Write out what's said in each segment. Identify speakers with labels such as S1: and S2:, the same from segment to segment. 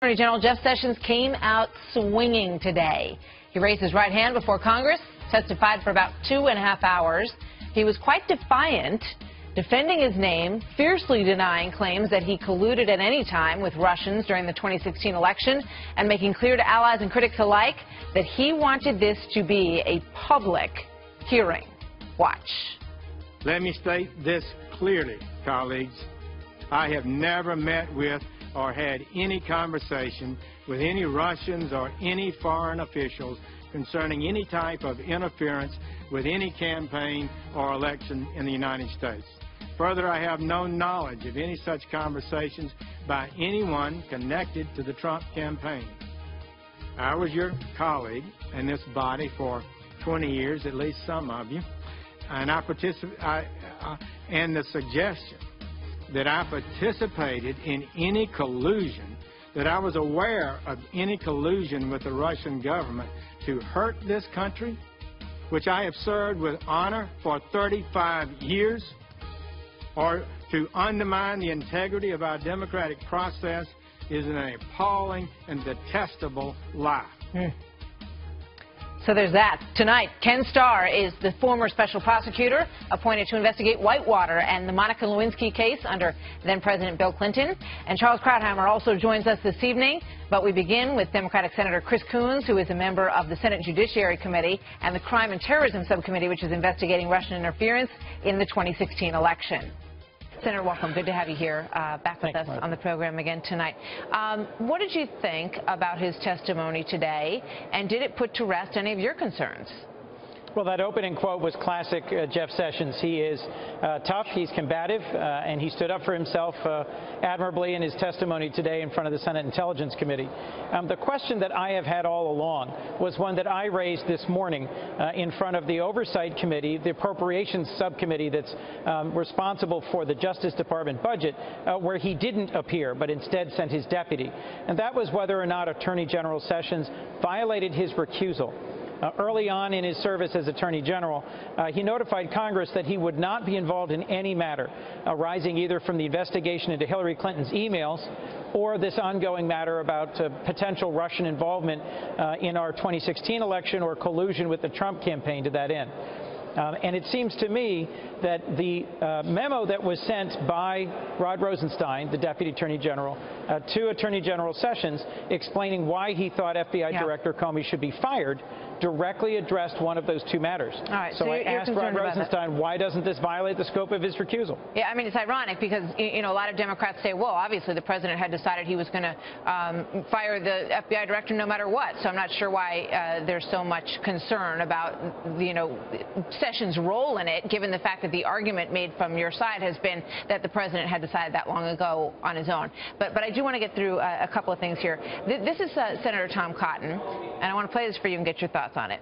S1: Attorney General Jeff Sessions came out swinging today. He raised his right hand before Congress, testified for about 2.5 hours. He was quite defiant, defending his name, fiercely denying claims that he colluded at any time with Russians during the 2016 election, and making clear to allies and critics alike that he wanted this to be a public hearing. Watch.
S2: Let me state this clearly, colleagues. I have never met with or had any conversation with any Russians or any foreign officials concerning any type of interference with any campaign or election in the United States. Further, I have no knowledge of any such conversations by anyone connected to the Trump campaign. I was your colleague in this body for 20 years, at least some of you, and and the suggestion that I participated in any collusion, that I was aware of any collusion with the Russian government to hurt this country, which I have served with honor for 35 years, or to undermine the integrity of our democratic process, is an appalling and detestable lie.
S1: So there's that. Tonight, Ken Starr is the former special prosecutor appointed to investigate Whitewater and the Monica Lewinsky case under then-President Bill Clinton. And Charles Krauthammer also joins us this evening. But we begin with Democratic Senator Chris Coons, who is a member of the Senate Judiciary Committee and the Crime and Terrorism Subcommittee, which is investigating Russian interference in the 2016 election. Senator, welcome. Good to have you here back with us on the program again tonight. What did you think about his testimony today, and did it put to rest any of your concerns?
S3: Well, that opening quote was classic Jeff Sessions. He is tough, he's combative, and he stood up for himself admirably in his testimony today in front of the Senate Intelligence Committee. The question that I have had all along was one that I raised this morning in front of the Oversight Committee, the Appropriations Subcommittee that's responsible for the Justice Department budget, where he didn't appear but instead sent his deputy. And that was whether or not Attorney General Sessions violated his recusal. Early on in his service as Attorney General, he notified Congress that he would not be involved in any matter arising either from the investigation into Hillary Clinton's emails or this ongoing matter about potential Russian involvement in our 2016 election or collusion with the Trump campaign to that end. And it seems to me that the memo that was sent by Rod Rosenstein, the Deputy Attorney General, to Attorney General Sessions explaining why he thought FBI Director Comey should be fired directly addressed one of those two matters.
S1: All right,
S3: so I asked Rod Rosenstein, why doesn't this violate the scope of his recusal? Yeah,
S1: I mean, it's ironic because, you know, a lot of Democrats say, well, obviously the president had decided he was going to fire the FBI director no matter what. So I'm not sure why there's so much concern about, you know, Sessions' role in it, given the fact that the argument made from your side has been that the president had decided that long ago on his own. But I do want to get through a couple of things here. This is Senator Tom Cotton, and I want to play this for you and get your thoughts on it.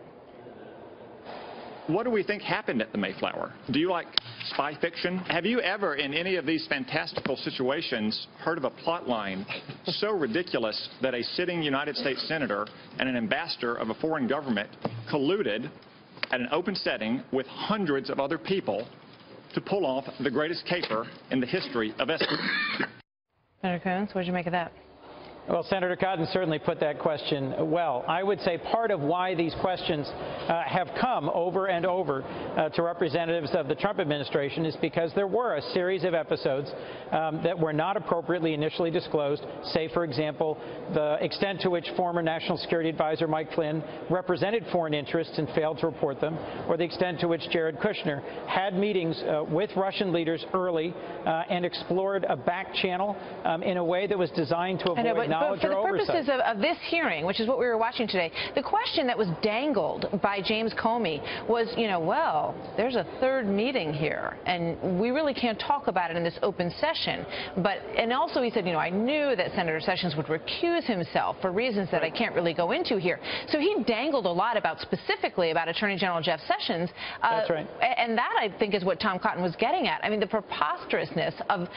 S4: What do we think happened at the Mayflower? Do you like spy fiction? Have you ever, in any of these fantastical situations, heard of a plot line so ridiculous that a sitting United States senator and an ambassador of a foreign government colluded at an open setting with hundreds of other people to pull off the greatest caper in the history of espionage?
S1: Senator Coons, what did you make of that?
S3: Well, Senator Cotton certainly put that question well. I would say part of why these questions have come over and over to representatives of the Trump administration is because there were a series of episodes that were not appropriately initially disclosed. Say, for example, the extent to which former National Security Advisor Mike Flynn represented foreign interests and failed to report them, or the extent to which Jared Kushner had meetings with Russian leaders early and explored a back channel in a way that was designed to avoid
S1: But for the purposes of this hearing, which is what we were watching today, the question that was dangled by James Comey was, you know, well, there's a third meeting here, and we really can't talk about it in this open session. And also he said, you know, I knew that Senator Sessions would recuse himself for reasons that I can't really go into here. So he dangled a lot specifically about Attorney General Jeff Sessions.
S3: That's right.
S1: And that, I think, is what Tom Cotton was getting at. I mean, the preposterousness of,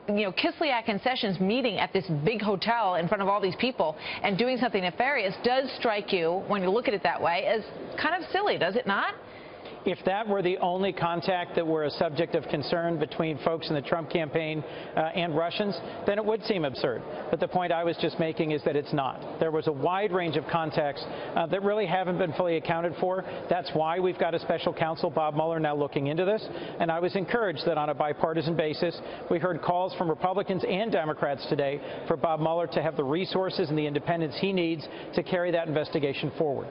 S1: you know, Kislyak and Sessions meeting at this big hotel in front of all these people and doing something nefarious does strike you, when you look at it that way, as kind of silly, does it not?
S3: If that were the only contact that were a subject of concern between folks in the Trump campaign and Russians, then it would seem absurd. But the point I was just making is that it's not. There was a wide range of contacts that really haven't been fully accounted for. That's why we've got a special counsel, Bob Mueller, now looking into this. And I was encouraged that on a bipartisan basis, we heard calls from Republicans and Democrats today for Bob Mueller to have the resources and the independence he needs to carry that investigation forward.